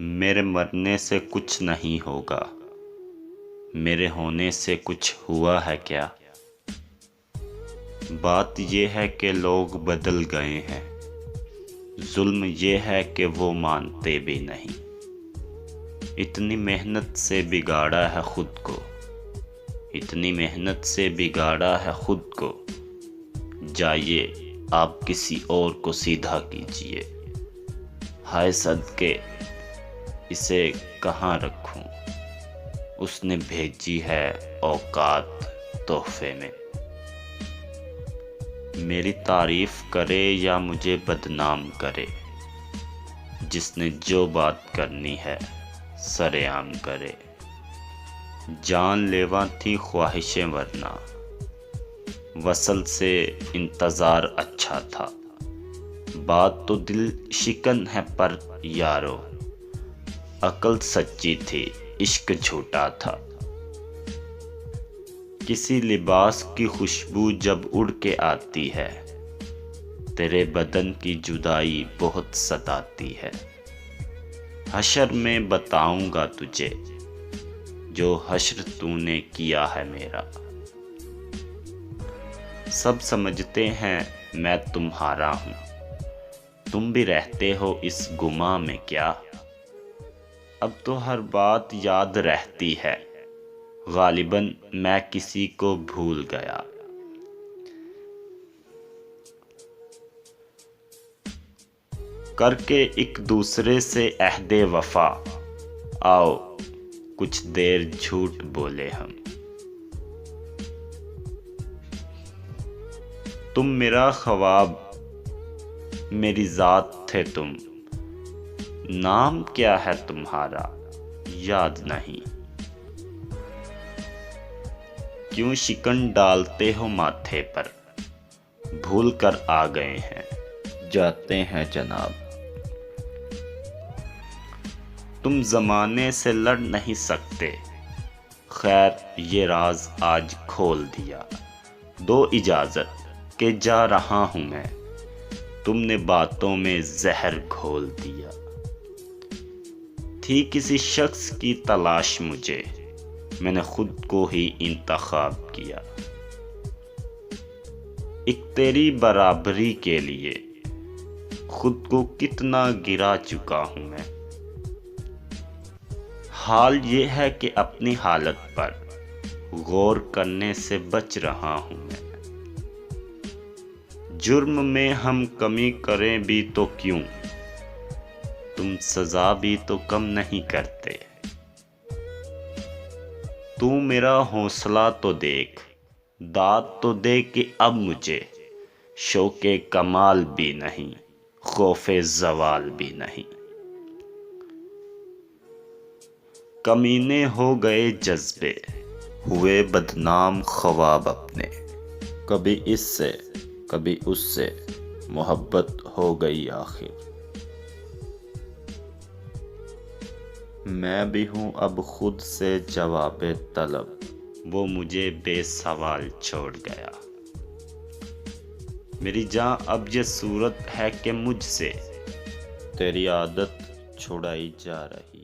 میرے مرنے سے کچھ نہیں ہوگا، میرے ہونے سے کچھ ہوا ہے کیا؟ بات یہ ہے کہ لوگ بدل گئے ہیں، ظلم یہ ہے کہ وہ مانتے بھی نہیں۔ اتنی محنت سے بگاڑا ہے خود کو، اتنی محنت سے بگاڑا ہے خود کو، جائیے آپ کسی اور کو سیدھا کیجئے۔ ہائے صدقے اسے کہاں رکھوں، اس نے بھیجی ہے اوقات تحفے میں۔ میری تعریف کرے یا مجھے بدنام کرے، جس نے جو بات کرنی ہے سر عام کرے۔ جان لیوا تھی خواہشیں ورنہ، وصل سے انتظار اچھا تھا۔ بات تو دل شکن ہے پر یارو، عقل سچی تھی عشق جھوٹا تھا۔ کسی لباس کی خوشبو جب اڑ کے آتی ہے، تیرے بدن کی جدائی بہت ستاتی ہے۔ حشر میں بتاؤں گا تجھے جو حشر تو نے کیا ہے میرا۔ سب سمجھتے ہیں میں تمہارا ہوں، تم بھی رہتے ہو اس گماں میں کیا؟ اب تو ہر بات یاد رہتی ہے، غالباً میں کسی کو بھول گیا۔ کر کے ایک دوسرے سے عہد وفا، آؤ کچھ دیر جھوٹ بولے ہم۔ تم میرا خواب، میری ذات تھے تم، نام کیا ہے تمہارا یاد نہیں۔ کیوں شکن ڈالتے ہو ماتھے پر، بھول کر آ گئے ہیں جاتے ہیں جناب۔ تم زمانے سے لڑ نہیں سکتے، خیر یہ راز آج کھول دیا۔ دو اجازت کہ جا رہا ہوں میں، تم نے باتوں میں زہر گھول دیا۔ تھی کسی شخص کی تلاش مجھے، میں نے خود کو ہی انتخاب کیا۔ ایک تیری برابری کے لیے خود کو کتنا گرا چکا ہوں میں۔ حال یہ ہے کہ اپنی حالت پر غور کرنے سے بچ رہا ہوں میں۔ جرم میں ہم کمی کریں بھی تو کیوں، تم سزا بھی تو کم نہیں کرتے۔ تو میرا حوصلہ تو دیکھ، داد تو دے کہ اب مجھے شوق کمال بھی نہیں، خوف زوال بھی نہیں۔ کمینے ہو گئے جذبے، ہوئے بدنام خواب اپنے۔ کبھی اس سے کبھی اس سے محبت ہو گئی آخر۔ میں بھی ہوں اب خود سے جواب طلب، وہ مجھے بے سوال چھوڑ گیا۔ میری جاں اب یہ صورت ہے کہ مجھ سے تیری عادت چھڑائی جا رہی۔